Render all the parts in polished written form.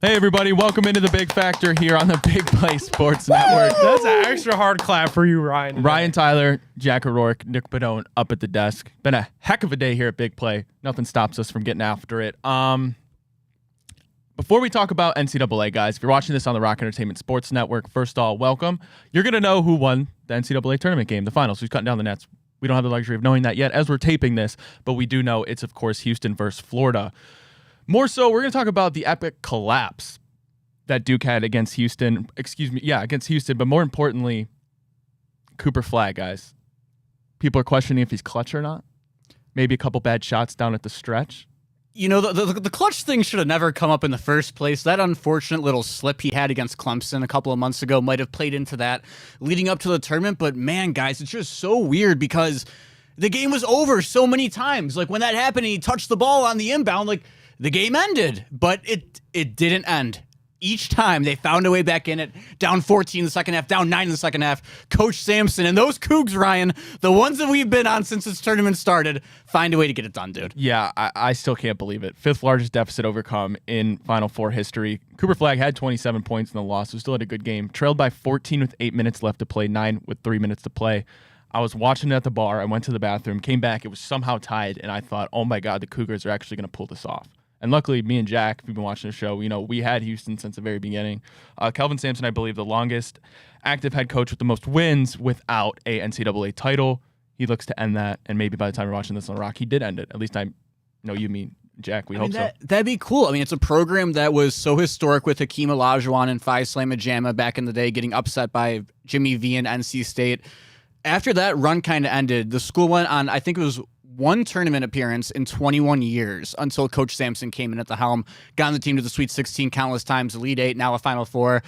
Hey everybody, welcome into the Big Factor here on the Big Play Sports Network. That's an extra hard clap for you, Ryan. Today. Ryan Tyler, Jack O'Rourke, Nick Badone up at the desk. Been a heck of a day here at Big Play. Nothing stops us from getting after it. Before we talk about NCAA, guys, if you're watching this on the Rock Entertainment Sports Network, first of all, welcome. You're going to know who won the NCAA tournament game, the finals, who's cutting down the nets. We don't have the luxury of knowing that yet as we're taping this, but we do know it's, of course, Houston versus Florida. More so, we're going to talk about the epic collapse that Duke had against Houston. Against Houston, but more importantly, Cooper Flagg, guys. People are questioning if he's clutch or not. Maybe a couple bad shots down at the stretch. You know, the clutch thing should have never come up in the first place. That unfortunate little slip he had against Clemson a couple of months ago might have played into that leading up to the tournament. But man, guys, it's just so weird because the game was over so many times. Like when that happened and he touched the ball on the inbound, like the game ended, but it didn't end. Each time they found a way back in it, down 14 in the second half, down 9 in the second half. Coach Sampson and those Cougs, Ryan, the ones that we've been on since this tournament started, find a way to get it done, dude. Yeah, I still can't believe it. Fifth largest deficit overcome in Final Four history. Cooper Flagg had 27 points in the loss, so still had a good game. Trailed by 14 with 8 minutes left to play, 9 with 3 minutes to play. I was watching it at the bar. I went to the bathroom, came back. It was somehow tied, and I thought, oh my God, the Cougars are actually going to pull this off. And luckily, me and Jack, if you've been watching the show, we had Houston since the very beginning. Kelvin Sampson, I believe, the longest active head coach with the most wins without a NCAA title. He looks to end that, and maybe by the time you're watching this on Rock, he did end it. At least I know you mean, Jack. We hope so. That'd be cool. I mean, it's a program that was so historic with Hakeem Olajuwon and Phi Slamma-Jamma back in the day, getting upset by Jimmy V and NC State. After that run kind of ended, the school went on, I think it was one tournament appearance in 21 years until Coach Sampson came in at the helm, got the team to the Sweet 16 countless times, Elite 8, now a Final Four.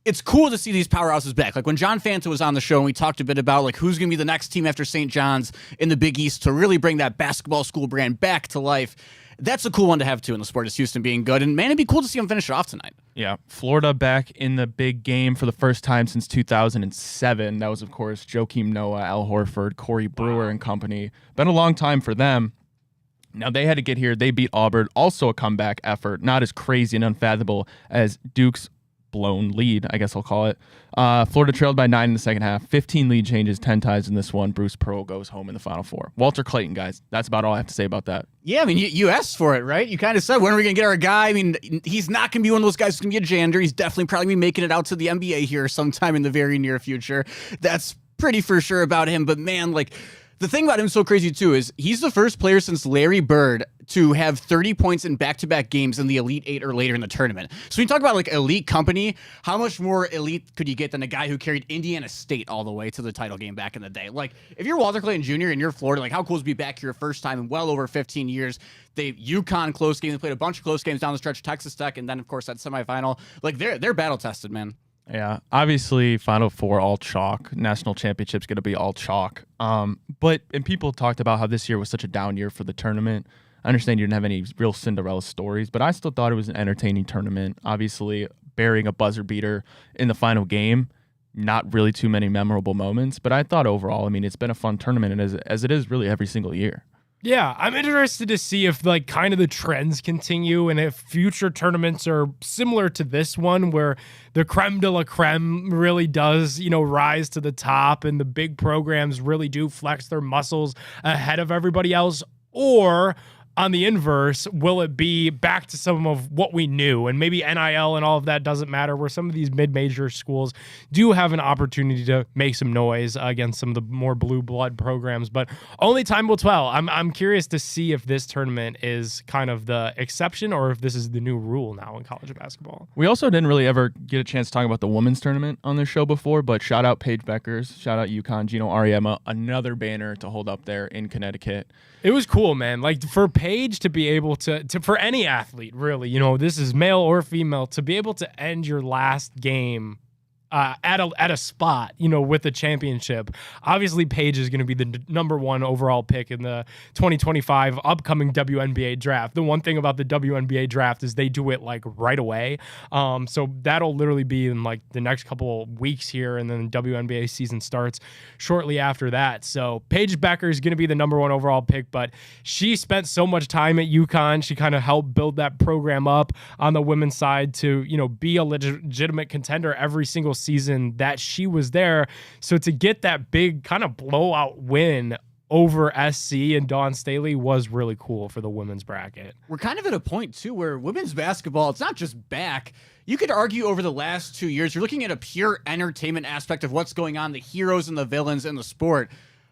It's cool to see these powerhouses back. Like when John Fanta was on the show and we talked a bit about like who's going to be the next team after St. John's in the Big East to really bring that basketball school brand back to life. That's a cool one to have too in the sport, is Houston being good. And man, it'd be cool to see them finish it off tonight. Yeah, Florida back in the big game for the first time since 2007. That was, of course, Joakim Noah, Al Horford, Corey Brewer and company. Been a long time for them. Now, they had to get here. They beat Auburn. Also a comeback effort. Not as crazy and unfathomable as Duke's blown lead, I guess I'll call it. Florida trailed by 9 in the second half. 15 lead changes, 10 ties in this one. Bruce Pearl goes home in the Final Four. Walter Clayton, guys. That's about all I have to say about that. Yeah, I mean, you asked for it, right? You kind of said, when are we going to get our guy? I mean, he's not going to be one of those guys who's going to be a janitor. He's definitely probably going to be making it out to the NBA here sometime in the very near future. That's pretty for sure about him. But man, like, the thing about him so crazy too is he's the first player since Larry Bird to have 30 points in back-to-back games in the Elite 8 or later in the tournament. So when you talk about like elite company, how much more elite could you get than a guy who carried Indiana State all the way to the title game back in the day? Like if you're Walter Clayton Jr. and you're Florida, like how cool is it to be back here first time in well over 15 years? UConn close game. They played a bunch of close games down the stretch, Texas Tech, and then of course that semifinal. Like they're battle tested, man. Yeah, obviously Final Four all chalk. National championship's going to be all chalk. But people talked about how this year was such a down year for the tournament. I understand you didn't have any real Cinderella stories, but I still thought it was an entertaining tournament. Obviously, burying a buzzer beater in the final game, not really too many memorable moments. But I thought overall, I mean, it's been a fun tournament, and as it is really every single year. Yeah, I'm interested to see if like kind of the trends continue and if future tournaments are similar to this one where the creme de la creme really does, rise to the top and the big programs really do flex their muscles ahead of everybody else, or on the inverse, will it be back to some of what we knew? And maybe NIL and all of that doesn't matter, where some of these mid-major schools do have an opportunity to make some noise against some of the more blue blood programs, but only time will tell. I'm curious to see if this tournament is kind of the exception or if this is the new rule now in college basketball. We also didn't really ever get a chance to talk about the women's tournament on this show before, but shout out Paige Beckers, shout out UConn, Gino Ariema, another banner to hold up there in Connecticut. It was cool, man. Like for Paige to be able to for any athlete, really, this is male or female, to be able to end your last game at a spot, with the championship. Obviously, Paige is going to be the number 1 overall pick in the 2025 upcoming WNBA draft. The one thing about the WNBA draft is they do it like right away. So that'll literally be in like the next couple of weeks here, and then the WNBA season starts shortly after that. So Paige Becker is going to be the number 1 overall pick, but she spent so much time at UConn. She kind of helped build that program up on the women's side to, be a legitimate contender every single season that she was there. So to get that big kind of blowout win over SC and Dawn Staley was really cool for the women's bracket. We're kind of at a point, too, where women's basketball, it's not just back. You could argue over the last 2 years, you're looking at a pure entertainment aspect of what's going on, the heroes and the villains in the sport.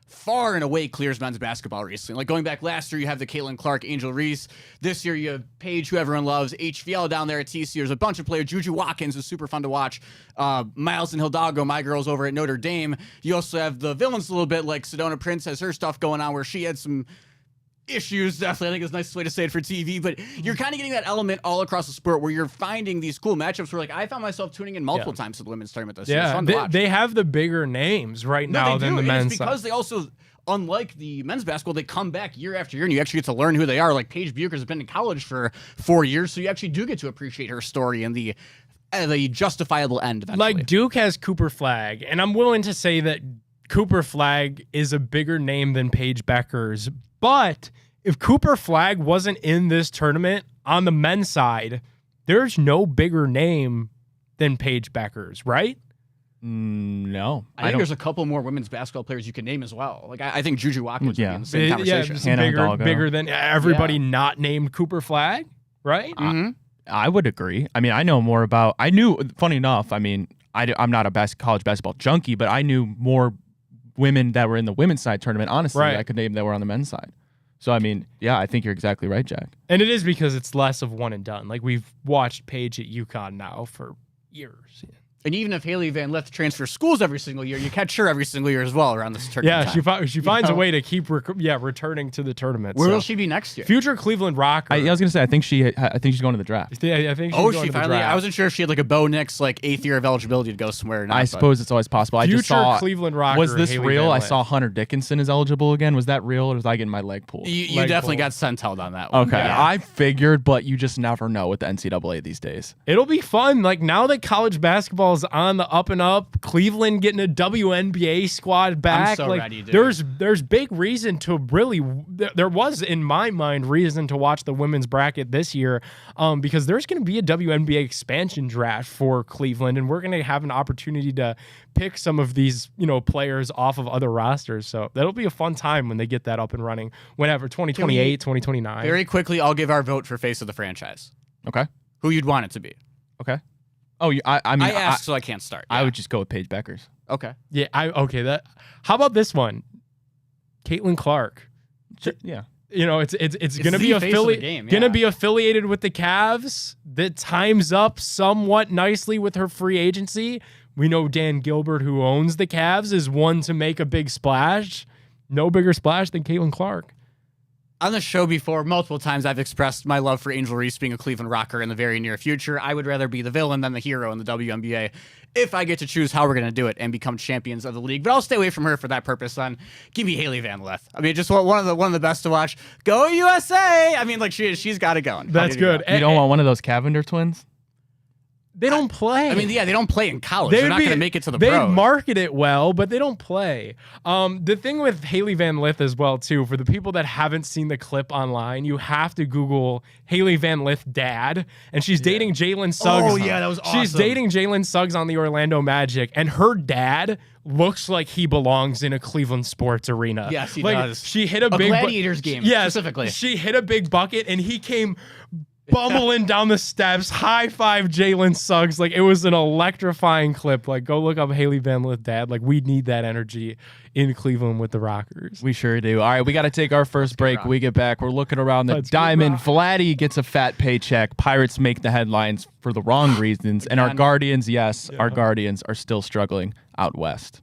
Far and away clears men's basketball recently. Like going back last year, you have the Caitlin Clark, Angel Reese. This year, you have Paige, who everyone loves. HVL down there at TCU. There's a bunch of players. Juju Watkins is super fun to watch. Miles and Hidalgo, my girls over at Notre Dame. You also have the villains a little bit, like Sedona Prince has her stuff going on where she had some issues, definitely. I think is the nicest way to say it for TV, but you're kind of getting that element all across the sport where you're finding these cool matchups where, like, I found myself tuning in multiple times to the women's tournament this year. It's fun to watch. They have the bigger names right now than the men's it's because they also, unlike the men's basketball, they come back year after year and you actually get to learn who they are. Like Paige Buecher has been in college for 4 years, so you actually do get to appreciate her story and the justifiable end eventually. Like Duke has Cooper Flagg, and I'm willing to say that Cooper Flagg is a bigger name than Paige Beckers, but if Cooper Flagg wasn't in this tournament on the men's side, there's no bigger name than Paige Beckers, right? No. I think there's a couple more women's basketball players you can name as well. Like I think Juju Watkins would be in the same conversation. Bigger than everybody not named Cooper Flagg, right? I would agree. I mean, I knew, funny enough, I mean, I'm not a college basketball junkie, but I knew more women that were in the women's side tournament, honestly, I could name that were on the men's side. So, I mean, yeah, I think you're exactly right, Jack. And it is because it's less of one and done. Like, we've watched Paige at UConn now for years. And even if Haley Van Lith transfers schools every single year, you catch her every single year as well around this tournament. Yeah, she finds a way to keep returning to the tournament. Where will she be next year? Future Cleveland Rocker. I was gonna say I think she's going to the draft. I think she's going to the draft. I wasn't sure if she had like a Bo Nix like 8th year of eligibility to go somewhere or not. I suppose it's always possible. I just saw Cleveland Rocker. Was this Haley real? Van I Lith. saw Hunter Dickinson is eligible again. Was that real, or was I getting my leg pulled? You definitely got sent held on that one. Okay, Yeah. I figured, but you just never know with the NCAA these days. It'll be fun. Like now that college basketball is on the up and up, Cleveland getting a WNBA squad back. I'm so like, ready, dude. There's big reason to really. There was in my mind reason to watch the women's bracket this year, because there's going to be a WNBA expansion draft for Cleveland, and we're going to have an opportunity to pick some of these players off of other rosters. So that'll be a fun time when they get that up and running. Whenever 2028, 2029. Very quickly, I'll give our vote for face of the franchise. Okay. Who you'd want it to be? Okay. Oh, I mean, I asked, so I can't start. I would just go with Paige Beckers. Okay. Yeah. How about this one? Caitlin Clark. Yeah. It's going to the be face of the game, going to yeah. be affiliated with the Cavs. That times up somewhat nicely with her free agency. We know Dan Gilbert, who owns the Cavs, is one to make a big splash. No bigger splash than Caitlin Clark. On the show before, multiple times I've expressed my love for Angel Reese being a Cleveland Rocker in the very near future. I would rather be the villain than the hero in the WNBA if I get to choose how we're going to do it and become champions of the league. But I'll stay away from her for that purpose, son. Give me Haley Van Lith. I mean, just one of the best to watch. Go USA! I mean, like she's got it going. That's good. You don't want one of those Cavender twins? They don't play. I mean, yeah, they don't play in college. They're not going to make it to the They pros. market it well, but they don't play. The thing with Haley Van Lith as well, too, for the people that haven't seen the clip online, you have to Google Haley Van Lith dad, and she's dating Jalen Suggs. Oh, yeah, that was awesome. She's dating Jalen Suggs on the Orlando Magic, and her dad looks like he belongs in a Cleveland sports arena. Yes, he like, does. She hit a big Gladiators game, specifically. She hit a big bucket, and he came bumbling down the steps, high five Jalen Suggs. Like, it was an electrifying clip. Like, go look up Haley Van Lith dad. Like, we need that energy in Cleveland with the Rockers. We sure do. All right, we got to take our first break. We get back. We're looking around the diamond. Vladdy gets a fat paycheck. Pirates make the headlines for the wrong reasons. And our Guardians, our Guardians are still struggling out west.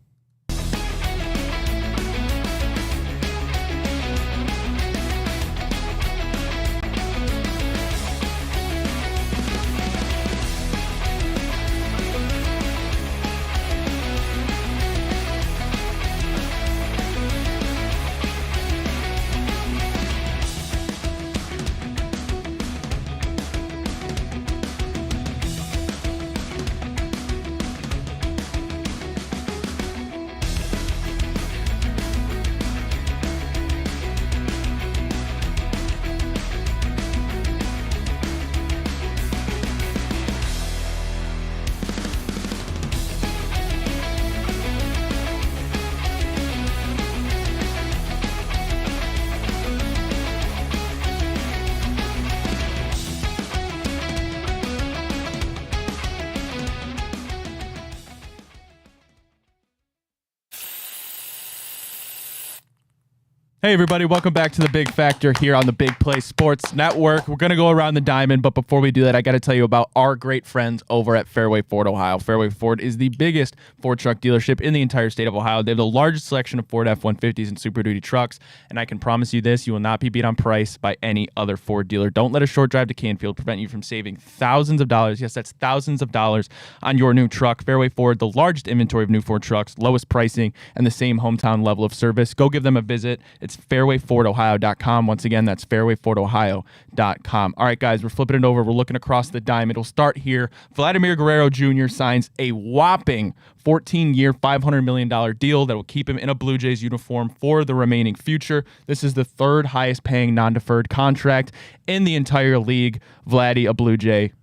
Hey everybody, welcome back to The Big Factor here on the Big Play Sports Network. We're going to go around the diamond, but before we do that, I got to tell you about our great friends over at Fairway Ford Ohio. Fairway Ford is the biggest Ford truck dealership in the entire state of Ohio. They have the largest selection of Ford F-150s and Super Duty trucks, and I can promise you this, you will not be beat on price by any other Ford dealer. Don't let a short drive to Canfield prevent you from saving thousands of dollars. Yes, that's thousands of dollars on your new truck. Fairway Ford, the largest inventory of new Ford trucks, lowest pricing, and the same hometown level of service. Go give them a visit. It's fairwayfordohio.com. Once again, that's fairwayfordohio.com. All right, guys, we're flipping it over. We're looking across the diamond. We'll start here. Vladimir Guerrero Jr. signs a whopping 14-year, $500 million deal that will keep him in a Blue Jays uniform for the remaining future. This is the third highest paying non-deferred contract in the entire league. Vladdy, a Blue Jay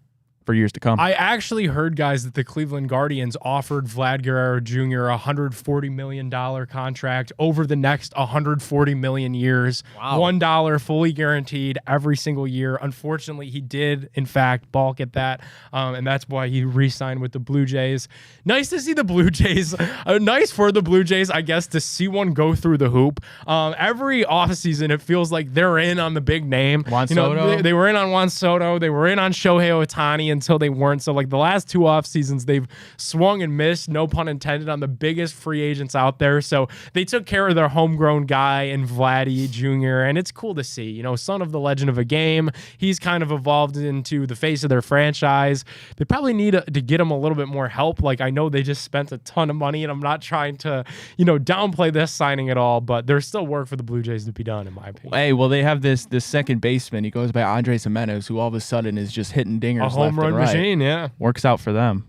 for years to come. I actually heard, guys, that the Cleveland Guardians offered Vlad Guerrero Jr. a $140 million contract over the next 140 million years. Wow. $1 fully guaranteed every single year. Unfortunately, he did, in fact, balk at that, and that's why he re-signed with the Blue Jays. Nice to see the Blue Jays. Nice for the Blue Jays, I guess, to see one go through the hoop. Every offseason, it feels like they're in on the big name. Juan Soto. They were in on Juan Soto. They were in on Shohei Ohtani until they weren't. So, like, the last two off seasons, they've swung and missed, no pun intended, on the biggest free agents out there. So they took care of their homegrown guy in Vladdy Jr., and it's cool to see. You know, son of the legend of a game. He's kind of evolved into the face of their franchise. They probably need to get him a little bit more help. Like, I know they just spent a ton of money, and I'm not trying to, downplay this signing at all, but there's still work for the Blue Jays to be done, in my opinion. Hey, well, they have this second baseman. He goes by Andres Gimenez, who all of a sudden is just hitting dingers A home left run and right. machine, yeah. Works out for them.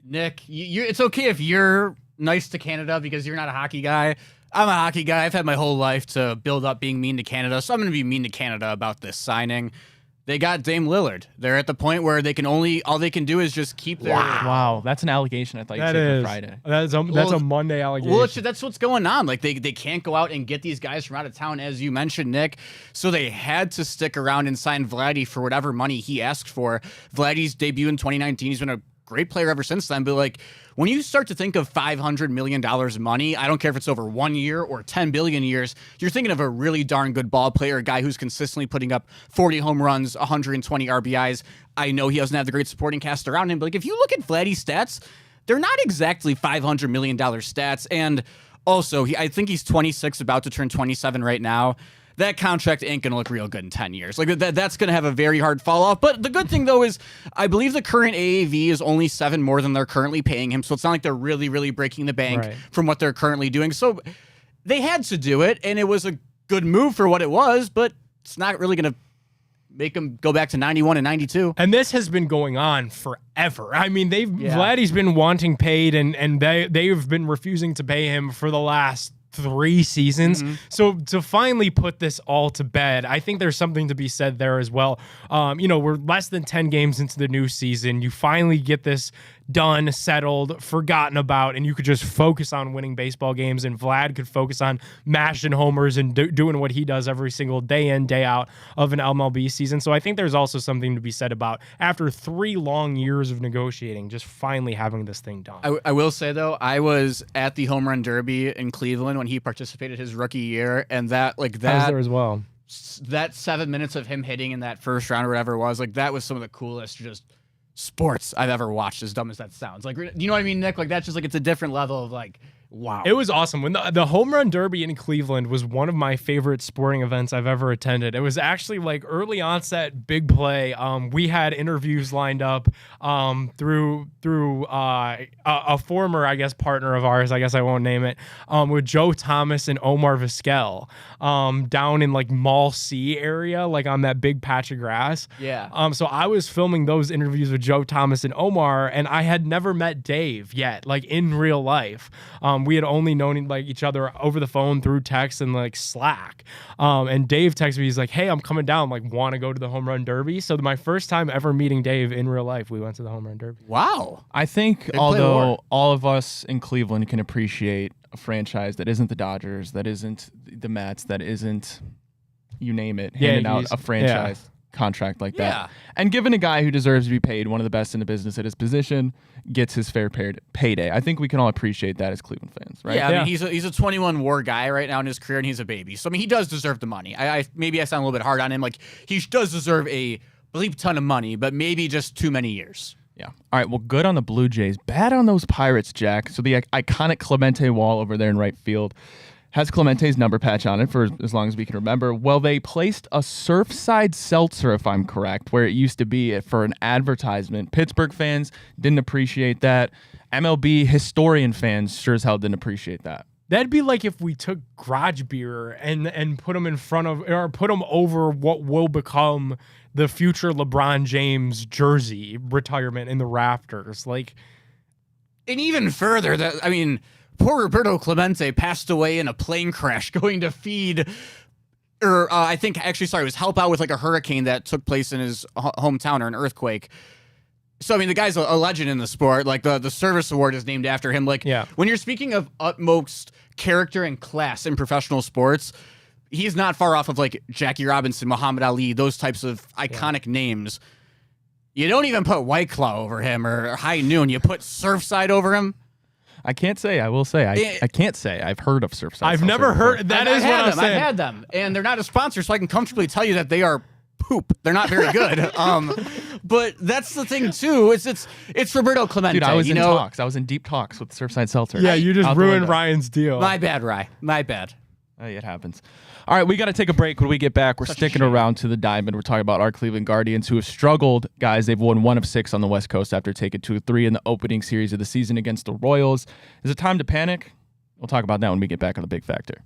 Nick, it's okay if you're nice to Canada because you're not a hockey guy. I'm a hockey guy. I've had my whole life to build up being mean to Canada, so I'm going to be mean to Canada about this signing. They got Dame Lillard. They're at the point where all they can do is just keep their... Wow, that's an allegation I thought you'd say for Friday. That's a Monday allegation. Well, that's what's going on. Like, they can't go out and get these guys from out of town, as you mentioned, Nick. So they had to stick around and sign Vladdy for whatever money he asked for. Vladdy's debut in 2019, he's been a great player ever since then. But, like, when you start to think of $500 million money, I don't care if it's over 1 year or 10 billion years, you're thinking of a really darn good ball player, a guy who's consistently putting up 40 home runs, 120 RBIs. I know he doesn't have the great supporting cast around him, but, like, if you look at Vladdy's stats, they're not exactly $500 million stats. And also, I think he's 26, about to turn 27 right now. That contract ain't going to look real good in 10 years. Like, that's going to have a very hard fall off. But the good thing, though, is I believe the current AAV is only 7 more than they're currently paying him. So it's not like they're really, really breaking the bank from what they're currently doing. So they had to do it, and it was a good move for what it was, but it's not really going to make him go back to 91 and 92. And this has been going on forever. I mean, Vladdy's been wanting paid, and they've been refusing to pay him for the last 3 seasons. So to finally put this all to bed, I think there's something to be said there as well. We're less than 10 games into the new season. You finally get this done, settled, forgotten about, and you could just focus on winning baseball games, and Vlad could focus on mashing homers and doing what he does every single day in, day out of an MLB season. So I think there's also something to be said about, after 3 long years of negotiating, just finally having this thing done. I will say, though, I was at the Home Run Derby in Cleveland when he participated his rookie year, and I was there as well. That 7 minutes of him hitting in that first round or whatever it was, like, that was some of the coolest just sports I've ever watched, as dumb as that sounds. Like, you know what I mean, Nick? Like, that's just, like, it's a different level of, like, wow. It was awesome. When the Home Run Derby in Cleveland was one of my favorite sporting events I've ever attended. It was actually, like, early onset big play. We had interviews lined up through a former, I guess, partner of ours, I guess I won't name it, with Joe Thomas and Omar Vizquel down in, like, Mall C area, like, on that big patch of grass. Yeah. So I was filming those interviews with Joe Thomas and Omar, and I had never met Dave yet, like, in real life. We had only known, like, each other over the phone through text and, like, Slack. And Dave texted me. He's like, "Hey, I'm coming down. Like, want to go to the Home Run Derby?" So my first time ever meeting Dave in real life, we went to the Home Run Derby. Wow. I think although all of us in Cleveland can appreciate a franchise that isn't the Dodgers, that isn't the Mets, that isn't, you name it, handing out a franchise contract like Yeah. that. And given a guy who deserves to be paid, one of the best in the business at his position, gets his fair payday. I think we can all appreciate that as Cleveland fans, right? Yeah, I mean, he's a 21 WAR guy right now in his career, and he's a baby. So I mean, he does deserve the money. Maybe I sound a little bit hard on him. Like, he does deserve a bleep ton of money, but maybe just too many years. Yeah. All right. Well, good on the Blue Jays. Bad on those Pirates, Jack. So the iconic Clemente wall over there in right field has Clemente's number patch on it for as long as we can remember. Well, they placed a Surfside seltzer, if I'm correct, where it used to be for an advertisement. Pittsburgh fans didn't appreciate that. MLB historian fans sure as hell didn't appreciate that. That'd be like if we took garage beer and put them in front of, or put them over what will become the future LeBron James jersey retirement in the rafters. Like, And even further, poor Roberto Clemente passed away in a plane crash going to feed, or it was help out with like a hurricane that took place in his hometown or an earthquake. So, I mean, the guy's a legend in the sport. Like, the service award is named after him. Like, when you're speaking of utmost character and class in professional sports, he's not far off of, like, Jackie Robinson, Muhammad Ali, those types of iconic names. You don't even put White Claw over him or High Noon. You put Surfside over him. I can't say. I will say. I can't say. I've heard of Surfside. I've never heard. That is what I'm saying. I've had them, and they're not a sponsor, so I can comfortably tell you that they are poop. They're not very good. But that's the thing too. It's Roberto Clemente. Dude, I was in talks. I was in deep talks with Surfside Seltzer. Yeah, you just ruined Ryan's deal. My bad, Rye. My bad. Hey, it happens. All right, we got to take a break. When we get back, we're sticking around to the diamond. We're talking about our Cleveland Guardians, who have struggled. Guys, they've won 1 of 6 on the West Coast after taking 2-3 in the opening series of the season against the Royals. Is it time to panic? We'll talk about that when we get back on the Big Factor.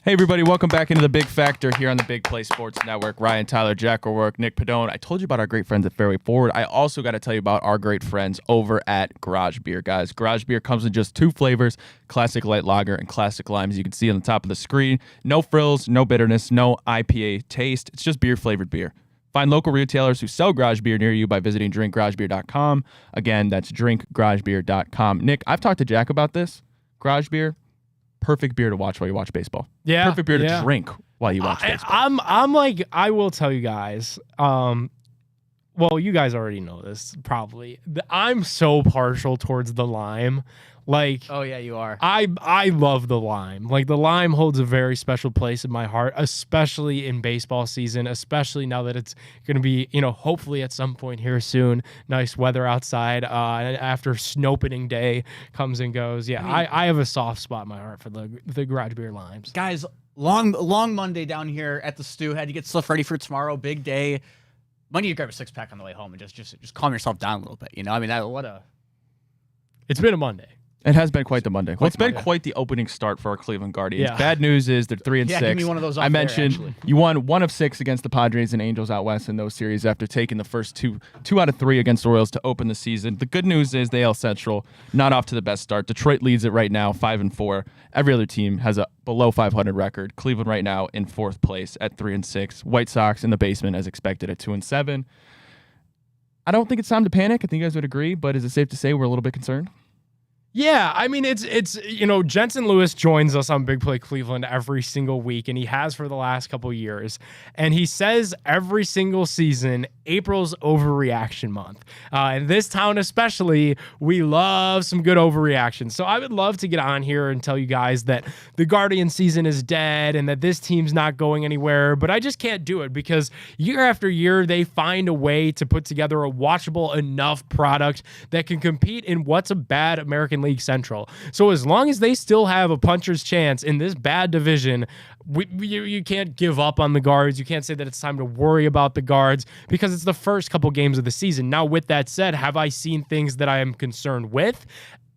Hey, everybody. Welcome back into the Big Factor here on the Big Play Sports Network. Ryan, Tyler, Jack O'Rourke, Nick Padone. I told you about our great friends at Fairway Forward. I also got to tell you about our great friends over at Garage Beer, guys. Garage Beer comes in just 2 flavors, Classic Light Lager and Classic Lime, as you can see on the top of the screen. No frills, no bitterness, no IPA taste. It's just beer-flavored beer. Find local retailers who sell Garage Beer near you by visiting drinkgaragebeer.com. Again, that's drinkgaragebeer.com. Nick, I've talked to Jack about this. Garage Beer, perfect beer to watch while you watch baseball. Yeah. Perfect beer to drink while you watch baseball. I'm like, I will tell you guys, well, you guys already know this probably. I'm so partial towards the lime. Like, oh yeah, you are. I love the lime. Like, the lime holds a very special place in my heart, especially in baseball season, especially now that it's going to be, hopefully at some point here soon, nice weather outside, after snow-pitting day comes and goes. Yeah, I have a soft spot in my heart for the Garage Beer limes. Guys, long Monday down here at the stew. Had to get stuff ready for tomorrow. Big day. Might need to grab a 6-pack on the way home and just calm yourself down a little bit. It's been a Monday. It has been quite the Monday. Well, it's been quite the opening start for our Cleveland Guardians. Yeah. Bad news is they're 3-6. Give me one of those I mentioned you won 1 of 6 against the Padres and Angels out west in those series after taking the first 2 out of 3 against the Royals to open the season. The good news is the AL Central not off to the best start. Detroit leads it right now, 5-4. Every other team has a below 500 record. Cleveland right now in 4th place at 3-6. White Sox in the basement as expected at 2-7. I don't think it's time to panic. I think you guys would agree, but is it safe to say we're a little bit concerned? Yeah, I mean, it's Jensen Lewis joins us on Big Play Cleveland every single week, and he has for the last couple years. And he says every single season, April's overreaction month. In this town especially, we love some good overreaction. So I would love to get on here and tell you guys that the Guardian season is dead and that this team's not going anywhere, but I just can't do it because year after year, they find a way to put together a watchable enough product that can compete in what's a bad American League Central. So as long as they still have a puncher's chance in this bad division, you can't give up on the guards. You can't say that it's time to worry about the guards because it's the first couple games of the season. Now, with that said, have I seen things that I am concerned with?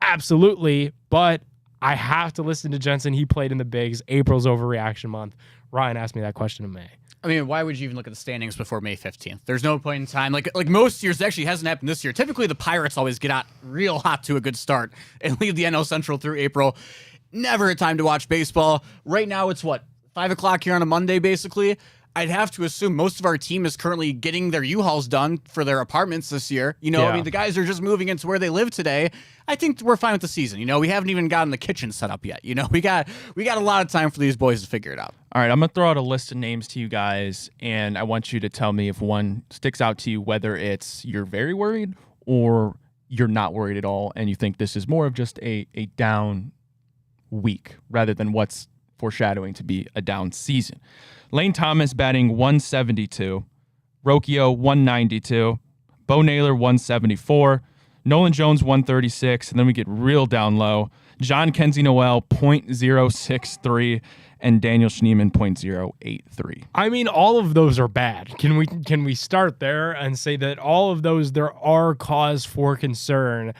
Absolutely, but I have to listen to Jensen. He played in the bigs. April's overreaction month. Ryan asked me that question in May. I mean, why would you even look at the standings before May 15th? There's no point in time. Like most years, it actually hasn't happened this year. Typically, the Pirates always get out real hot to a good start and leave the NL Central through April. Never a time to watch baseball. Right now, it's 5 o'clock here on a Monday, basically. I'd have to assume most of our team is currently getting their U-Hauls done for their apartments this year. I mean, the guys are just moving into where they live today. I think we're fine with the season. We haven't even gotten the kitchen set up yet. We got a lot of time for these boys to figure it out. All right, I'm going to throw out a list of names to you guys, and I want you to tell me if one sticks out to you, whether it's you're very worried or you're not worried at all, and you think this is more of just a down week rather than what's foreshadowing to be a down season. Lane Thomas batting 172, Rocchio 192, Bo Naylor 174, Nolan Jones 136, and then we get real down low. John Kenzie Noel 0.063 and Daniel Schneemann 0.083. I mean, all of those are bad. Can we start there and say that all of those there are cause for concern?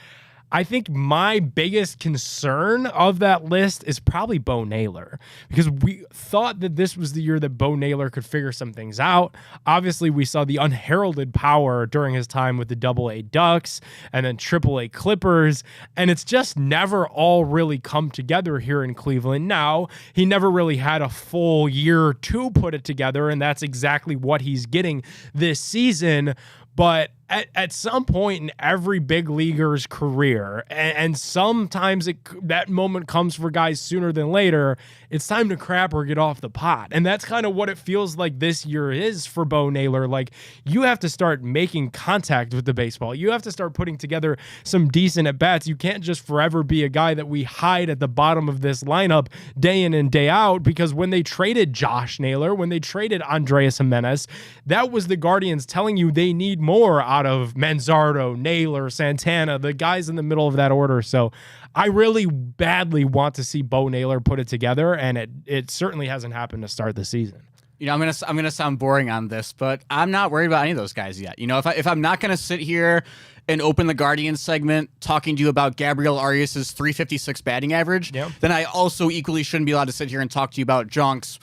I think my biggest concern of that list is probably Bo Naylor, because we thought that this was the year that Bo Naylor could figure some things out. Obviously, we saw the unheralded power during his time with the Double-A Ducks and then Triple-A Clippers, and it's just never all really come together here in Cleveland. Now, he never really had a full year to put it together, and that's exactly what he's getting this season. But at some point in every big leaguer's career, and sometimes that moment comes for guys sooner than later, it's time to crap or get off the pot. And that's kind of what it feels like this year is for Bo Naylor. Like, you have to start making contact with the baseball. You have to start putting together some decent at-bats. You can't just forever be a guy that we hide at the bottom of this lineup day in and day out, because when they traded Josh Naylor, when they traded Andrés Giménez, that was the Guardians telling you they need more out of Manzardo, Naylor, Santana, the guys in the middle of that order. So I really badly want to see Bo Naylor put it together, and it certainly hasn't happened to start the season. I'm gonna sound boring on this, but I'm not worried about any of those guys yet. If I'm not gonna sit here and open the Guardians segment talking to you about Gabriel Arias' 356 batting average, then I also equally shouldn't be allowed to sit here and talk to you about Jonk's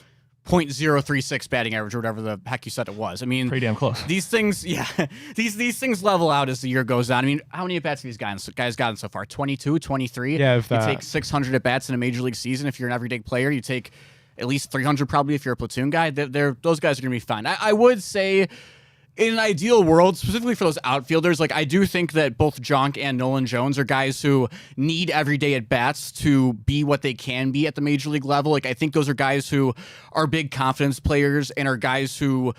0.036 batting average or whatever the heck you said it was. I mean, pretty damn close. These things, these things level out as the year goes on. I mean, how many at-bats have these guys gotten so far? 22, 23? Yeah, you take 600 at-bats in a major league season. If you're an everyday player, you take at least 300 probably if you're a platoon guy. Those guys are going to be fine. I would say, in an ideal world, specifically for those outfielders, like I do think that both Jonk and Nolan Jones are guys who need everyday at-bats to be what they can be at the major league level. Like I think those are guys who are big confidence players and are guys who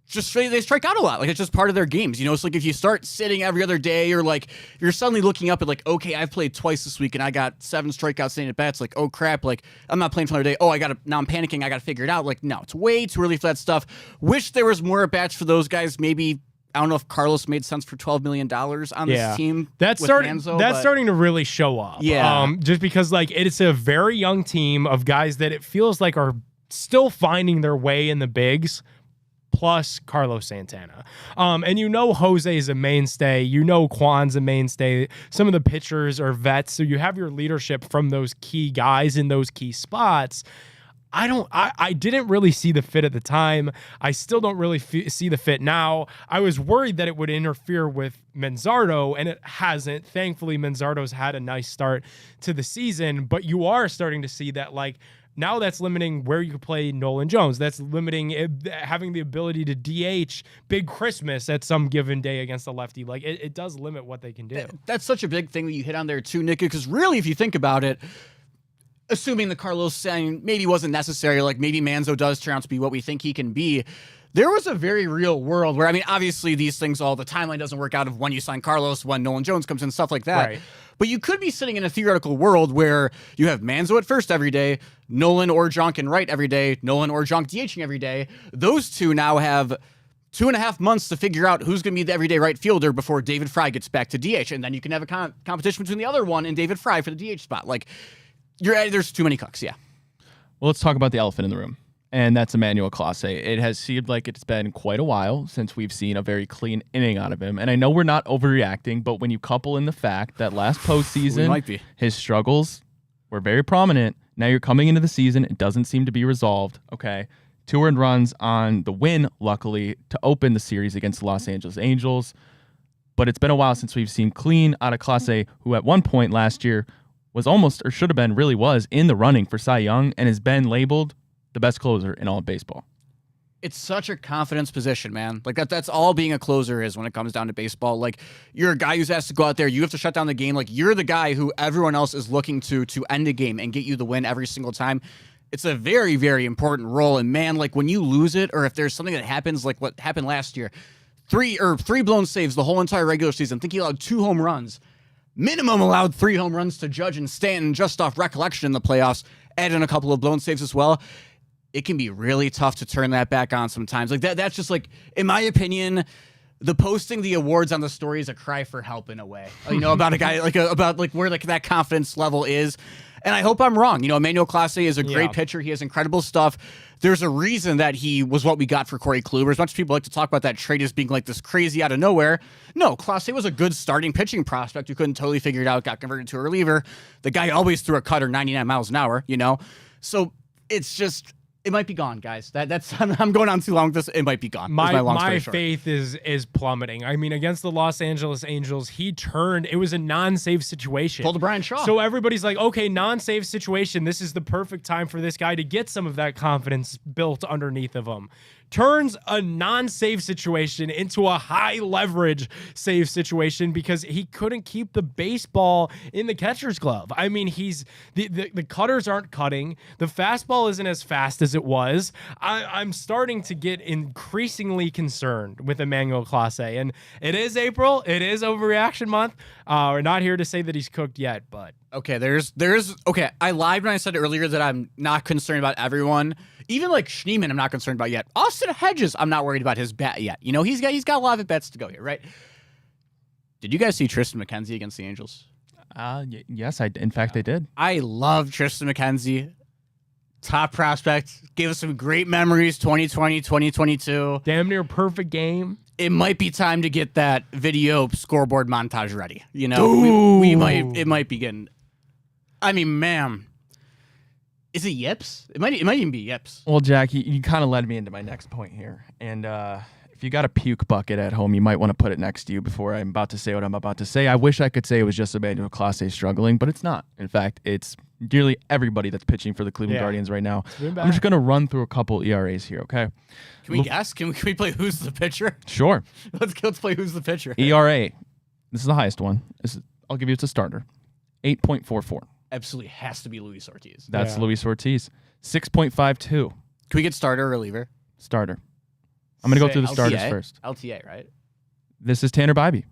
just they strike out a lot. Like it's just part of their games. It's like if you start sitting every other day, or like you're suddenly looking up at like, okay, I've played twice this week and I got 7 strikeouts in at bats. Like, oh crap, like I'm not playing for another day. Oh, now I'm panicking. I got to figure it out. Like, no, it's way too early for that stuff. Wish there was more at bats for those guys. Maybe I don't know if Carlos made sense for $12 million on this team. That's starting to really show up. Yeah. Just because like it's a very young team of guys that it feels like are still finding their way in the bigs, plus Carlos Santana. And Jose is a mainstay. Kwan's a mainstay. Some of the pitchers are vets. So you have your leadership from those key guys in those key spots. I didn't really see the fit at the time. I still don't really see the fit now. I was worried that it would interfere with Manzardo, and it hasn't. Thankfully, Manzardo's had a nice start to the season, but you are starting to see that, like, Now that's limiting where you could play Nolan Jones. That's limiting having the ability to DH Big Christmas at some given day against a lefty. Like it does limit what they can do. That's such a big thing that you hit on there too, Nick, because really, if you think about it, assuming the Carlos signing maybe wasn't necessary, like maybe Manzo does turn out to be what we think he can be, there was a very real world where, I mean, obviously these things, all the timeline doesn't work out of when you sign Carlos, when Nolan Jones comes in, stuff like that. Right. But you could be sitting in a theoretical world where you have Manzo at first every day, Nolan or Jonk in right every day, Nolan or Jonk DHing every day. Those two now have 2.5 months to figure out who's going to be the everyday right fielder before David Fry gets back to DH. And then you can have a competition between the other one and David Fry for the DH spot. Like, there's too many cooks, yeah. Well, let's talk about the elephant in the room, and that's Emmanuel Clase. It has seemed like it's been quite a while since we've seen a very clean inning out of him. And I know we're not overreacting, but when you couple in the fact that last postseason, his struggles were very prominent. Now you're coming into the season. It doesn't seem to be resolved. Okay. 2 earned runs on the win, luckily, to open the series against the Los Angeles Angels. But it's been a while since we've seen clean out of Clase, who at one point last year was almost, or should have been, really was, in the running for Cy Young and has been labeled the best closer in all of baseball. It's such a confidence position, man. Like that's all being a closer is when it comes down to baseball. Like you're a guy who's asked to go out there, you have to shut down the game. Like you're the guy who everyone else is looking to end a game and get you the win every single time. It's a very, very important role. And man, like when you lose it, or if there's something that happens like what happened last year, three blown saves the whole entire regular season. I think he allowed 2 home runs. Minimum allowed 3 home runs to Judge and Stanton just off recollection in the playoffs, add in a couple of blown saves as well. It can be really tough to turn that back on sometimes. Like that's just like, in my opinion, the posting the awards on the story is a cry for help in a way. You know, about a guy about where like that confidence level is. And I hope I'm wrong. You know, Emmanuel Clase is a great pitcher. He has incredible stuff. There's a reason that he was what we got for Corey Kluber. As much as people like to talk about that trade as being like this crazy out of nowhere, no, Clase was a good starting pitching prospect who couldn't totally figure it out, got converted to a reliever. The guy always threw a cutter 99 miles an hour, you know? So it's just... it might be gone, guys. That's I'm going on too long with this. It might be gone. My faith is plummeting. I mean, against the Los Angeles Angels, he turned. It was a non-save situation. Pulled a Brian Shaw. So everybody's like, okay, non-save situation. This is the perfect time for this guy to get some of that confidence built underneath of him. Turns a non-save situation into a high-leverage save situation because he couldn't keep the baseball in the catcher's glove. I mean, the cutters aren't cutting. The fastball isn't as fast as it was. I'm starting to get increasingly concerned with Emmanuel Clase. And it is April. It is overreaction month. We're not here to say that he's cooked yet, but... Okay, okay, I lied when I said earlier that I'm not concerned about everyone. Even like Schneemann, I'm not concerned about yet. Austin Hedges, I'm not worried about his bat yet. You know, he's got a lot of at-bats to go here, right? Did you guys see Tristan McKenzie against the Angels? Yes, in fact, I did. I love Tristan McKenzie. Top prospect. Gave us some great memories, 2020, 2022. Damn near perfect game. It might be time to get that video scoreboard montage ready. You know, it might be getting... I mean, man, is it yips? It might even be yips. Well, Jack, you kind of led me into my next point here. And if you got a puke bucket at home, you might want to put it next to you before I'm about to say what I'm about to say. I wish I could say it was just Emmanuel Clase struggling, but it's not. In fact, it's nearly everybody that's pitching for the Cleveland Guardians right now. I'm just going to run through a couple ERAs here, okay? Can we guess? Can we play Who's the Pitcher? Sure. Let's play Who's the Pitcher. ERA. This is the highest one. I'll give you, it's a starter. 8.44. Absolutely has to be Luis Ortiz. That's Luis Ortiz. 6.52. Can we get starter or reliever? Starter. I'm going to go through the starters first. LTA, right? This is Tanner Bybee.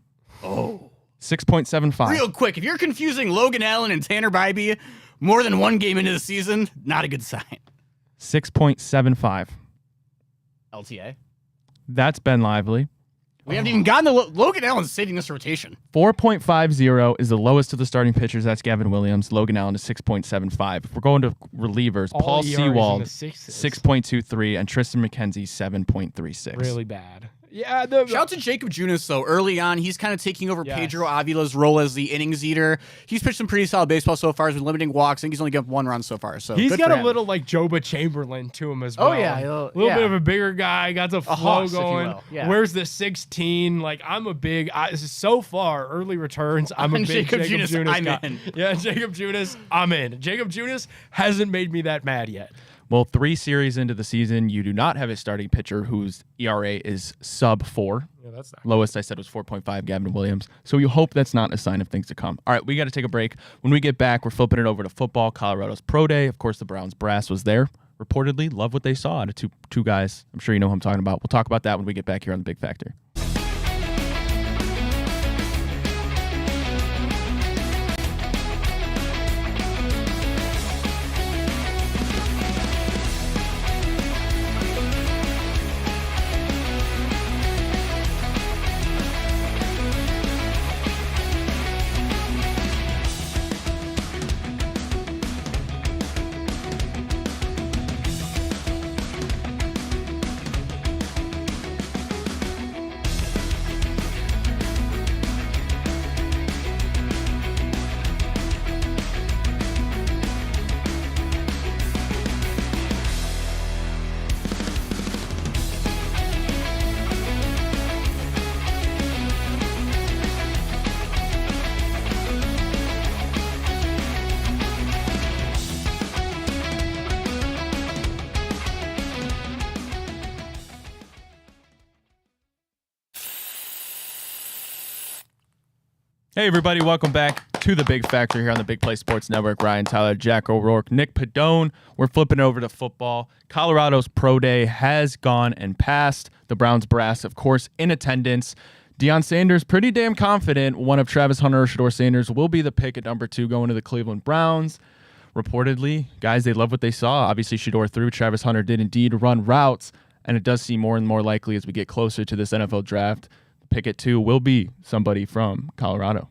Oh. 6.75. Real quick, if you're confusing Logan Allen and Tanner Bybee more than one game into the season, not a good sign. 6.75. LTA. That's Ben Lively. We haven't even gotten the Logan Allen's saving this rotation. 4.50 is the lowest of the starting pitchers. That's Gavin Williams. Logan Allen is 6.75. If we're going to relievers, Paul Sewald, 6.23, and Tristan McKenzie, 7.36. Really bad. Yeah, Shout out to Jacob Junis, though. Early on, he's kind of taking over Pedro Avila's role as the innings eater. He's pitched some pretty solid baseball so far. He's been limiting walks. I think he's only given up 1 run so far. So he's good got for a him. little like Joba Chamberlain to him as well. Oh, yeah. a little bit of a bigger guy. Got the flow hoss, if you going. will. Yeah. Where's the 16? Like I'm a big. So far, early returns. I'm a big Jacob Junis guy. In. Yeah, Jacob Junis. I'm in. Jacob Junis hasn't made me that mad yet. Well, 3 series into the season, you do not have a starting pitcher whose ERA is sub 4. Yeah, that's not. Lowest I said was 4.5, Gavin Williams. So you hope that's not a sign of things to come. All right, we got to take a break. When we get back, we're flipping it over to football. Colorado's Pro Day. Of course, the Browns brass was there. Reportedly, love what they saw out of two guys. I'm sure you know who I'm talking about. We'll talk about that when we get back here on The Big Factor. Hey, everybody. Welcome back to The Big Factor here on the Big Play Sports Network. Ryan Tyler, Jack O'Rourke, Nick Padone. We're flipping over to football. Colorado's Pro Day has gone and passed. The Browns brass, of course, in attendance. Deion Sanders, pretty damn confident one of Travis Hunter or Shedeur Sanders will be the pick at number 2 going to the Cleveland Browns. Reportedly, guys, they love what they saw. Obviously, Shedeur threw. Travis Hunter did indeed run routes, and it does seem more and more likely as we get closer to this NFL draft. Pick at 2 will be somebody from Colorado.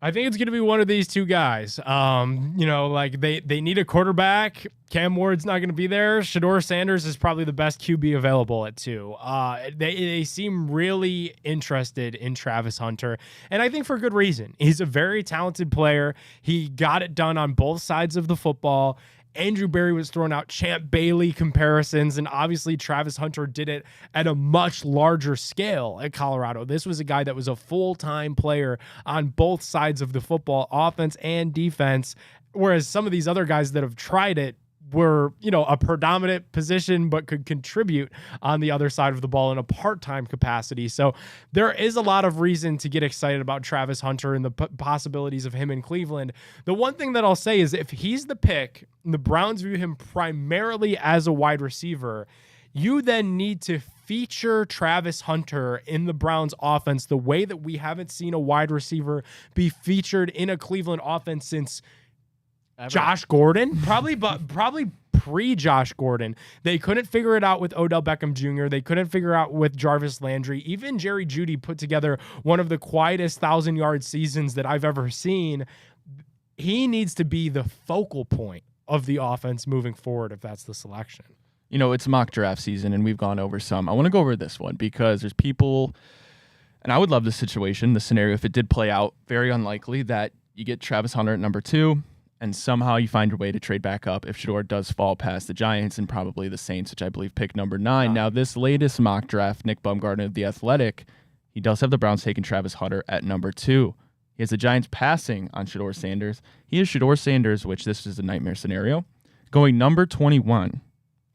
I think it's going to be one of these two guys. Like they need a quarterback. Cam Ward's not going to be there. Shedeur Sanders is probably the best QB available at 2. They seem really interested in Travis Hunter, and I think for good reason. He's a very talented player. He got it done on both sides of the football. Andrew Berry was throwing out Champ Bailey comparisons, and obviously Travis Hunter did it at a much larger scale at Colorado. This was a guy that was a full-time player on both sides of the football, offense and defense, whereas some of these other guys that have tried it were, a predominant position, but could contribute on the other side of the ball in a part-time capacity. So there is a lot of reason to get excited about Travis Hunter and the possibilities of him in Cleveland. The one thing that I'll say is if he's the pick, and the Browns view him primarily as a wide receiver, you then need to feature Travis Hunter in the Browns offense the way that we haven't seen a wide receiver be featured in a Cleveland offense since Josh Gordon, probably pre-Josh Gordon. They couldn't figure it out with Odell Beckham Jr. They couldn't figure out with Jarvis Landry. Even Jerry Jeudy put together one of the quietest 1,000-yard seasons that I've ever seen. He needs to be the focal point of the offense moving forward if that's the selection. It's mock draft season, and we've gone over some. I want to go over this one because there's people, and I would love this situation, the scenario, if it did play out, very unlikely that you get Travis Hunter at number 2, and somehow you find your way to trade back up if Shedeur does fall past the Giants and probably the Saints, which I believe pick number 9. Now, this latest mock draft, Nick Baumgartner of The Athletic, he does have the Browns taking Travis Hunter at number 2. He has the Giants passing on Shedeur Sanders. He has Shedeur Sanders, which this is a nightmare scenario, going number 21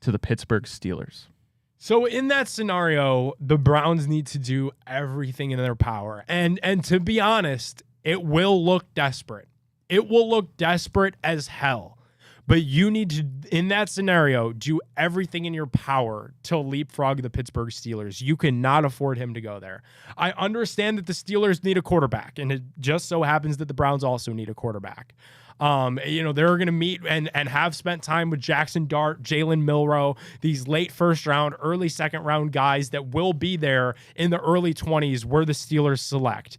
to the Pittsburgh Steelers. So in that scenario, the Browns need to do everything in their power. And to be honest, it will look desperate. It will look desperate as hell. But you need to, in that scenario, do everything in your power to leapfrog the Pittsburgh Steelers. You cannot afford him to go there. I understand that the Steelers need a quarterback, and it just so happens that the Browns also need a quarterback. They're going to meet and have spent time with Jackson Dart, Jalen Milroe, these late first round, early second round guys that will be there in the early 20s where the Steelers select.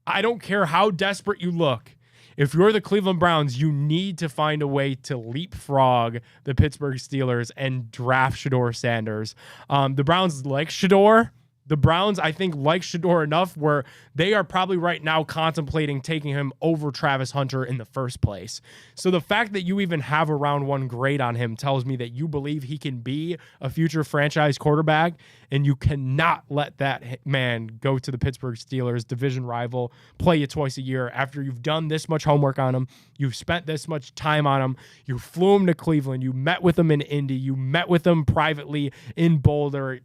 I don't care how desperate you look. If you're the Cleveland Browns, you need to find a way to leapfrog the Pittsburgh Steelers and draft Shedeur Sanders. The Browns like Shedeur. The Browns, I think, like Shedeur enough where they are probably right now contemplating taking him over Travis Hunter in the first place. So the fact that you even have a round 1 grade on him tells me that you believe he can be a future franchise quarterback, and you cannot let that man go to the Pittsburgh Steelers, division rival, play you twice a year after you've done this much homework on him. You've spent this much time on him. You flew him to Cleveland. You met with him in Indy. You met with him privately in Boulder.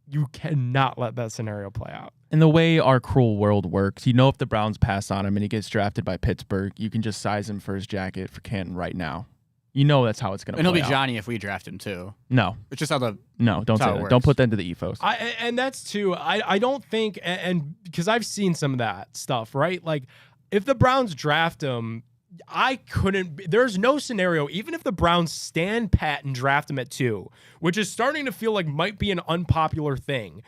You cannot let that scenario play out. And the way our cruel world works, if the Browns pass on him and he gets drafted by Pittsburgh, you can just size him for his jacket for Canton right now. That's how it's going to play out. And he'll be Johnny if we draft him too. No. It's just how don't say that. Works. Don't put that into the ethos. And that's too, I don't think, and because I've seen some of that stuff, right? Like, if the Browns draft him, there's no scenario, even if the Browns stand pat and draft him at 2, which is starting to feel like might be an unpopular thing.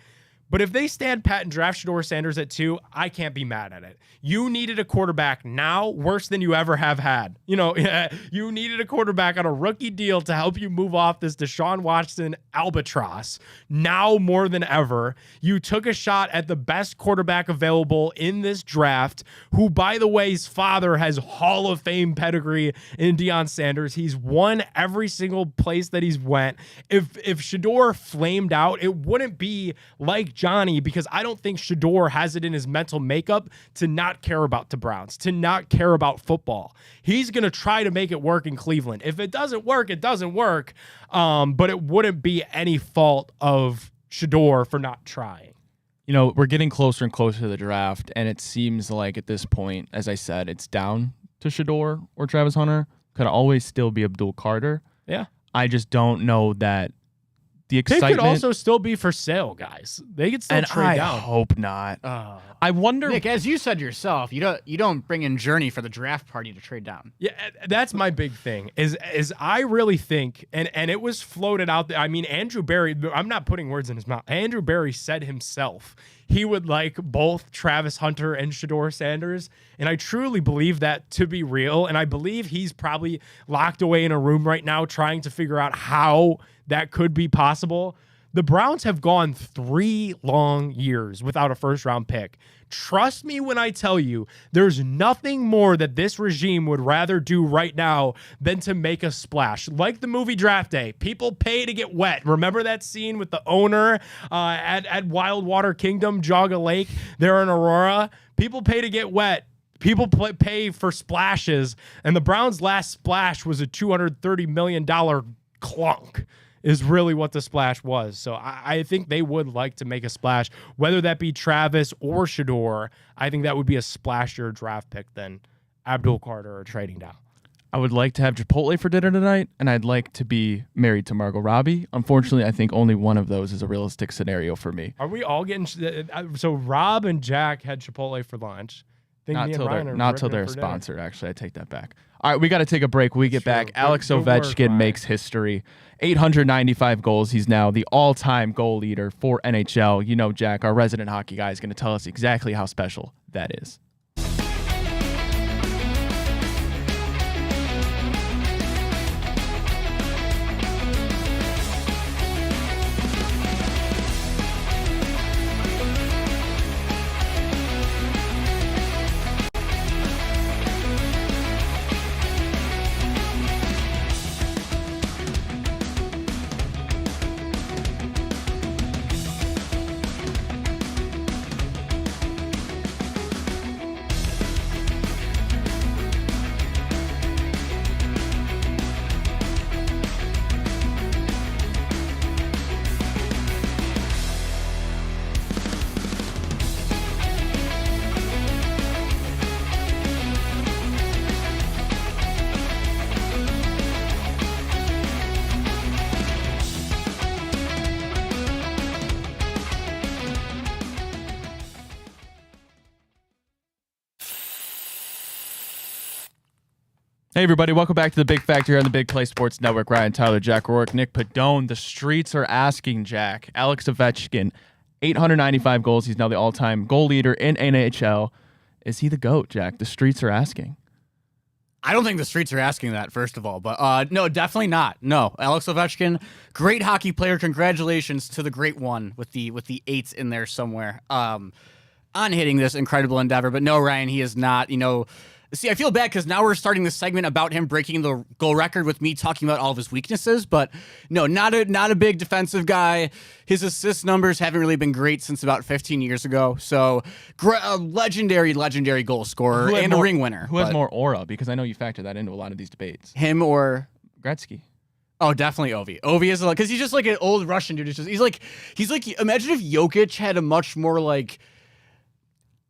But if they stand pat and draft Shedeur Sanders at 2, I can't be mad at it. You needed a quarterback now worse than you ever have had. You needed a quarterback on a rookie deal to help you move off this Deshaun Watson albatross. Now more than ever, you took a shot at the best quarterback available in this draft, who, by the way, his father has Hall of Fame pedigree in Deion Sanders. He's won every single place that he's went. If Shedeur flamed out, it wouldn't be like Johnny, because I don't think Shedeur has it in his mental makeup to not care about the Browns, to not care about football. He's going to try to make it work in Cleveland. If it doesn't work, it doesn't work. But it wouldn't be any fault of Shedeur for not trying. We're getting closer and closer to the draft, and it seems like at this point, as I said, it's down to Shedeur or Travis Hunter. Could always still be Abdul Carter. Yeah. I just don't know that the excitement. They could also still be for sale, guys. They could still trade down. I hope not. I wonder. Nick, as you said yourself, you don't bring in Journey for the draft party to trade down. Yeah, that's my big thing. Is I really think, and it was floated out there. I mean, Andrew Berry. I'm not putting words in his mouth. Andrew Berry said himself he would like both Travis Hunter and Shedeur Sanders, and I truly believe that to be real. And I believe he's probably locked away in a room right now trying to figure out how that could be possible. The Browns have gone 3 long years without a first-round pick. Trust me when I tell you, there's nothing more that this regime would rather do right now than to make a splash. Like the movie Draft Day, people pay to get wet. Remember that scene with the owner at Wildwater Kingdom, Jogga Lake, there in Aurora? People pay to get wet. People pay for splashes, and the Browns' last splash was a $230 million clunk. Is really what the splash was. So I think they would like to make a splash, whether that be Travis or Shedeur. I think that would be a splashier draft pick than Abdul Carter or trading down. I would like to have Chipotle for dinner tonight, and I'd like to be married to Margot Robbie. Unfortunately, I think only one of those is a realistic scenario for me. Are we all getting... So Rob and Jack had Chipotle for lunch. Not till they're sponsored, actually. I take that back. All right, we got to take a break. When we get back, Alex Ovechkin makes history. 895 goals. He's now the all-time goal leader for NHL. Jack, our resident hockey guy, is going to tell us exactly how special that is. Hey, everybody. Welcome back to the Big Factor here on the Big Play Sports Network. Ryan Tyler, Jack Rourke, Nick Padone. The streets are asking Jack. Alex Ovechkin, 895 goals. He's now the all-time goal leader in NHL. Is he the GOAT, Jack? The streets are asking. I don't think the streets are asking that, first of all, but no, definitely not. No, Alex Ovechkin, great hockey player. Congratulations to the great one with the 8s in there somewhere on hitting this incredible endeavor. But no, Ryan, he is not. See, I feel bad because now we're starting this segment about him breaking the goal record with me talking about all of his weaknesses. But no, not a big defensive guy. His assist numbers haven't really been great since about 15 years ago. So a legendary goal scorer and a ring winner. Who has more aura? Because I know you factor that into a lot of these debates. Him or Gretzky. Oh, definitely Ovi. Ovi is because he's just like an old Russian dude. He's like imagine if Jokic had a much more like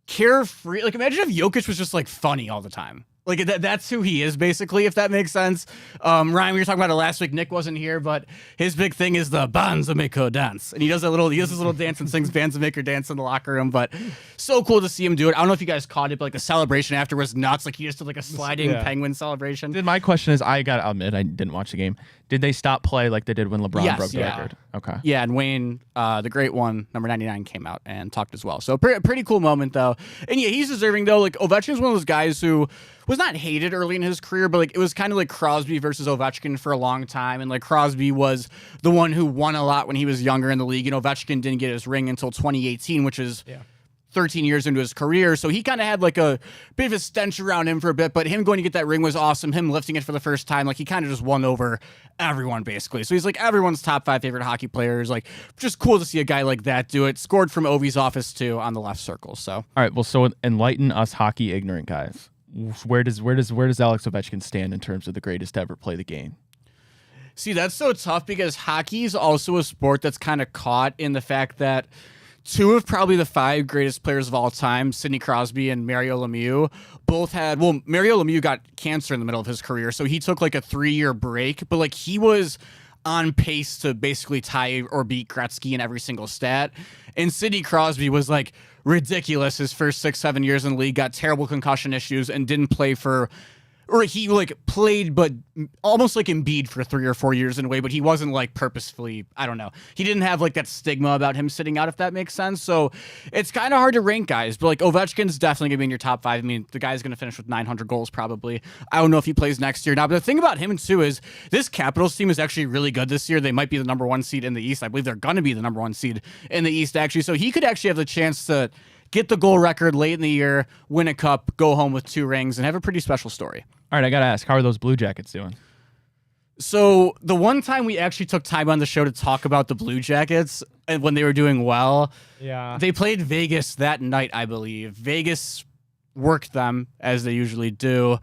carefree. Like imagine if Jokic was just like funny all the time. Like that's who he is basically, if that makes sense. Ryan, we were talking about it last week. Nick wasn't here, but his big thing is the Banzameko dance, and he does this little dance and sings Banzameko dance in the locker room. But so cool to see him do it. I don't know if you guys caught it, but like the celebration after was nuts. Like he just did like a sliding penguin celebration. My question is, I gotta admit, I didn't watch the game. Did they stop play like they did when LeBron broke the record? Okay. Yeah, and Wayne, the great one, number 99, came out and talked as well. So pretty cool moment though. And yeah, he's deserving though. Like Ovechkin's one of those guys who was not hated early in his career, but like it was kind of like Crosby versus Ovechkin for a long time. And like Crosby was the one who won a lot when he was younger in the league. And Ovechkin didn't get his ring until 2018, which is 13 years into his career. So he kind of had like a bit of a stench around him for a bit, but him going to get that ring was awesome. Him lifting it for the first time, like he kind of just won over everyone basically. So he's like everyone's top 5 favorite hockey players. Like just cool to see a guy like that do it. Scored from Ovi's office too on the left circle. So all right, well, so enlighten us hockey ignorant guys. Where does Alex Ovechkin stand in terms of the greatest to ever play the game? See, that's so tough because hockey is also a sport that's kind of caught in the fact that 2 of probably the 5 greatest players of all time, Sidney Crosby and Mario Lemieux, both had, well, Mario Lemieux got cancer in the middle of his career, so he took like a 3-year break, but like he was on pace to basically tie or beat Gretzky in every single stat. And Sidney Crosby was like ridiculous his first 6-7 years in the league, got terrible concussion issues and didn't play for, or he like played, but almost like Embiid for 3 or 4 years in a way, but he wasn't like purposefully, I don't know. He didn't have like that stigma about him sitting out, if that makes sense. So it's kind of hard to rank guys, but like Ovechkin's definitely gonna be in your top 5. I mean, the guy's gonna finish with 900 goals probably. I don't know if he plays next year now, but the thing about him too is this Capitals team is actually really good this year. They might be the number 1 seed in the East. I believe they're gonna be the number 1 seed in the East actually. So he could actually have the chance to get the goal record late in the year, win a cup, go home with 2 rings, and have a pretty special story. All right, I got to ask, how are those Blue Jackets doing? So the one time we actually took time on the show to talk about the Blue Jackets and when they were doing well, they played Vegas that night, I believe. Vegas worked them, as they usually do.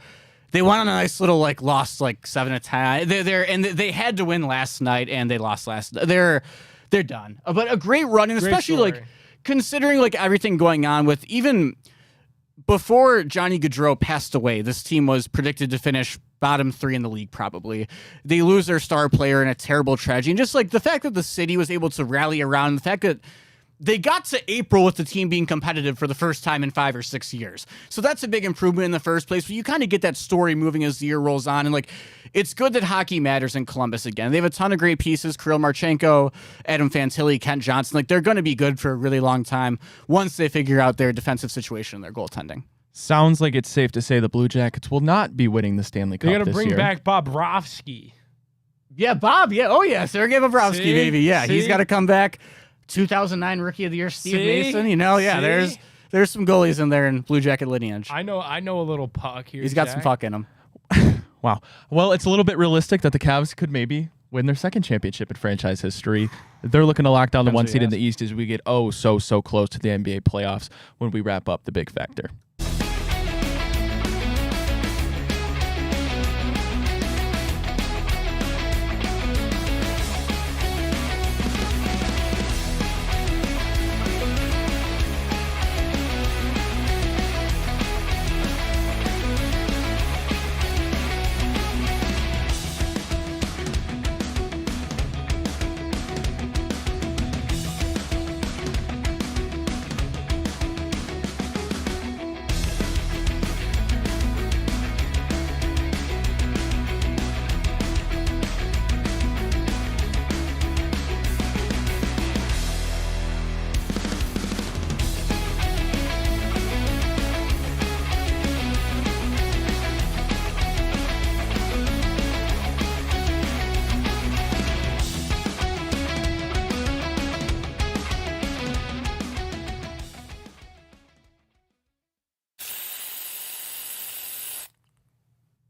They went on a nice little, like, lost, like, 7-10. And they had to win last night, and they lost last night. They're done. But a great run, and especially, like, considering, like, everything going on with even before Johnny Gaudreau passed away, this team was predicted to finish bottom 3 in the league, probably. They lose their star player in a terrible tragedy. And just, like, the fact that the city was able to rally around, the fact that they got to April with the team being competitive for the first time in 5 or 6 years. So that's a big improvement in the first place. But you kind of get that story moving as the year rolls on. And like, it's good that hockey matters in Columbus again. They have a ton of great pieces. Kirill Marchenko, Adam Fantilli, Kent Johnson. Like, they're going to be good for a really long time once they figure out their defensive situation and their goaltending. Sounds like it's safe to say the Blue Jackets will not be winning the Stanley Cup this year. They're going to bring back Bobrovsky. Yeah, Bob. Yeah. Oh, yeah. Sergei Bobrovsky, baby. Yeah, he's got to come back. 2009 Rookie of the Year, Steve Mason. You know, yeah, there's some goalies in there in Blue Jacket lineage. I know a little puck here. He's got some puck in him. Wow. Well, it's a little bit realistic that the Cavs could maybe win their second championship in franchise history. They're looking to lock down the 1 seed in the East as we get so close to the NBA playoffs when we wrap up the Big Factor.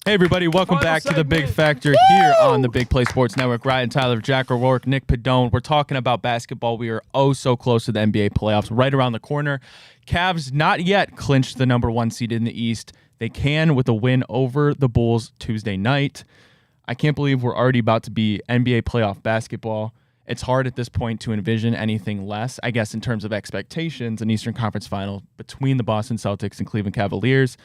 Hey everybody, welcome Final back to the Big segment. Factor here on the Big Play Sports Network. Ryan Tyler, Jack O'Rourke, Nick Padone. We're talking about basketball. We are oh so close to the NBA playoffs, right around the corner. Cavs not yet clinched the number 1 seed in the East. They can with a win over the Bulls Tuesday night. I can't believe we're already about to be NBA playoff basketball. It's hard at this point to envision anything less, I guess, in terms of expectations, an Eastern Conference final between the Boston Celtics and Cleveland Cavaliers.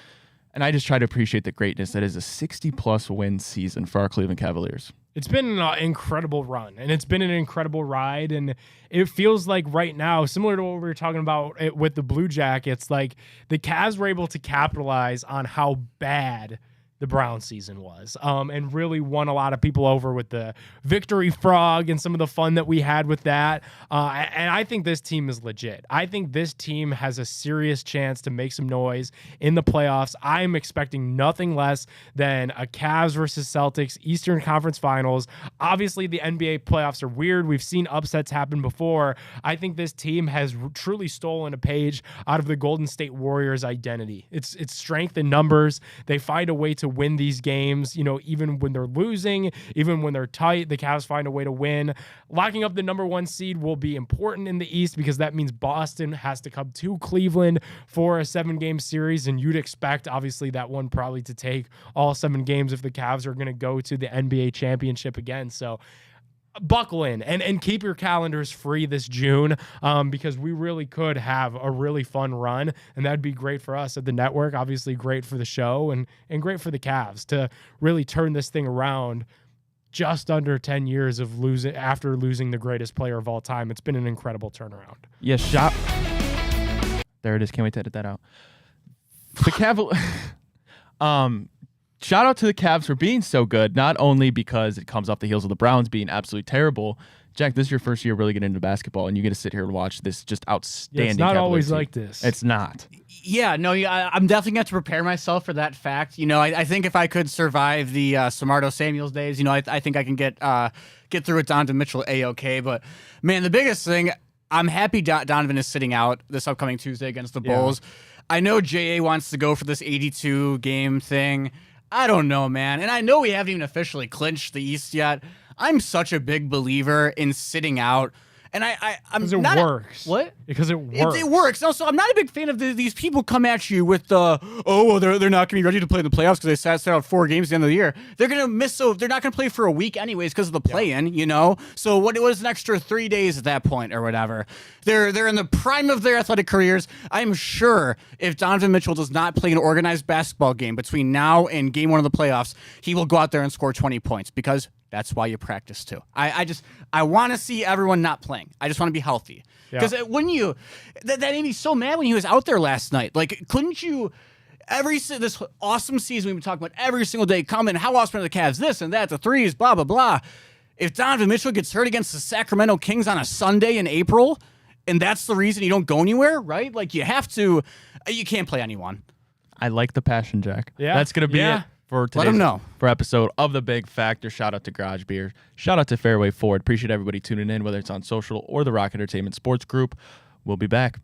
And I just try to appreciate the greatness that is a 60-plus win season for our Cleveland Cavaliers. It's been an incredible run, and it's been an incredible ride, and it feels like right now, similar to what we were talking about with the Blue Jackets, like the Cavs were able to capitalize on how bad the Brown season was, and really won a lot of people over with the victory frog and some of the fun that we had with that. And I think this team is legit. I think this team has a serious chance to make some noise in the playoffs. I'm expecting nothing less than a Cavs versus Celtics Eastern Conference Finals. Obviously, the NBA playoffs are weird. We've seen upsets happen before. I think this team has truly stolen a page out of the Golden State Warriors identity. It's strength in numbers. They find a way to win these games, even when they're losing, even when they're tight, the Cavs find a way to win. Locking up the number 1 seed will be important in the East because that means Boston has to come to Cleveland for a 7-game series, and you'd expect, obviously, that one probably to take all 7 games if the Cavs are going to go to the NBA championship again. So buckle in and keep your calendars free this June, because we really could have a really fun run, and that'd be great for us at the network, obviously great for the show, and great for the Cavs to really turn this thing around just under 10 years of after losing the greatest player of all time. It's been an incredible turnaround. Yes, shop. There it is. Can't wait to edit that out. The shout out to the Cavs for being so good, not only because it comes off the heels of the Browns being absolutely terrible. Jack, this is your first year really getting into basketball, and you get to sit here and watch this just outstanding. Yeah, it's not Cavaliers always team. like this. It's not. Yeah, no, I'm definitely going to have to prepare myself for that fact. I think if I could survive the Samardo Samuels days, I think I can get through with Donovan Mitchell A-okay. But, man, the biggest thing, I'm happy Donovan is sitting out this upcoming Tuesday against the Bulls. I know J.A. wants to go for this 82-game thing. I don't know, man. And I know we haven't even officially clinched the East yet. I'm such a big believer in sitting out. And I'm because it not works. What? Because it works. It works. No, so I'm not a big fan of these people come at you with they're not going to be ready to play in the playoffs because they sat out 4 games at the end of the year. They're going to miss, so they're not going to play for a week anyways because of the play-in, So what was an extra 3 days at that point or whatever? They're in the prime of their athletic careers. I'm sure if Donovan Mitchell does not play an organized basketball game between now and game 1 of the playoffs, he will go out there and score 20 points because that's why you practice too. I want to see everyone not playing. I just want to be healthy. Because when that made me so mad when he was out there last night. Like, couldn't you, this awesome season we've been talking about every single day, comment, how awesome are the Cavs, this and that, the threes, blah, blah, blah. If Donovan Mitchell gets hurt against the Sacramento Kings on a Sunday in April, and that's the reason you don't go anywhere, right? Like, you can't play anyone. I like the passion, Jack. Yeah. That's going to be it for today's Let 'em know. for episode of The Big Factor. Shout out to Garage Beer. Shout out to Fairway Ford. Appreciate everybody tuning in, whether it's on social or the Rock Entertainment Sports Group. We'll be back.